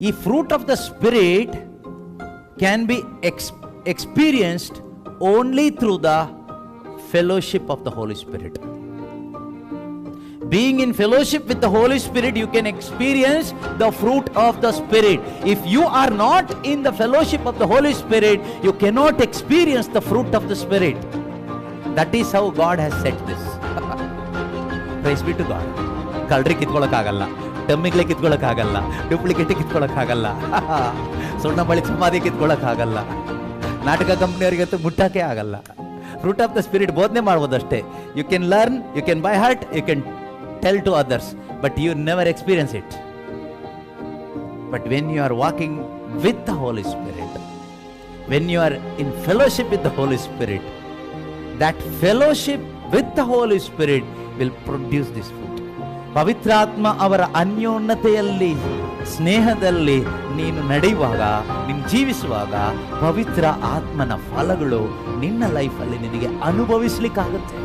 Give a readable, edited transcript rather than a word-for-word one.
ಈ fruit of the spirit can be experienced only through the fellowship of the Holy Spirit. Being in fellowship with the Holy Spirit, you can experience the fruit of the Spirit. If you are not in the fellowship of the Holy Spirit, you cannot experience the fruit of the Spirit. That is how God has set this. Praise be to God. ಕಳ್ರಿ ಕಿತ್ಕೊಳ್ಳೋಕ್ಕಾಗಲ್ಲ, ಡಮ್ಮಿಗ್ಲೆ ಕಿತ್ಕೊಳ್ಳೋಕ್ಕಾಗಲ್ಲ, duplicate ಕಿತ್ಕೊಳ್ಳೋಕ್ಕಾಗಲ್ಲ, ಸುಣ್ಣ ಬಳಿಕ ಸಮಾಧಿ ಕಿತ್ಕೊಳ್ಳೋಕ್ಕಾಗಲ್ಲ, ನಾಟಕ ಕಂಪ್ನಿಯವರಿಗಂತೂ ಮುಟ್ಟಕ್ಕೆ ಆಗಲ್ಲ. ಫ್ರೂಟ್ ಆಫ್ ದ ಸ್ಪಿರಿಟ್ ಬೋಧನೆ ಮಾಡ್ಬೋದಷ್ಟೇ. You can learn, you can by heart, you can tell to others, but you never experience it. But when you are walking with the Holy Spirit, when you are in fellowship with the Holy Spirit, that fellowship with the Holy Spirit will produce this fruit. ಪವಿತ್ರಾತ್ಮ ಅವರ ಅನ್ಯೋನ್ಯತೆಯಲ್ಲಿ, ಸ್ನೇಹದಲ್ಲಿ ನೀನು ನಡೆಯುವಾಗ, ನೀನು ಜೀವಿಸುವಾಗ ಪವಿತ್ರ ಆತ್ಮನ ಫಲಗಳು ನಿನ್ನ ಲೈಫಲ್ಲಿ ನಿನಗೆ ಅನುಭವಿಸ್ಲಿಕ್ಕಾಗುತ್ತೆ.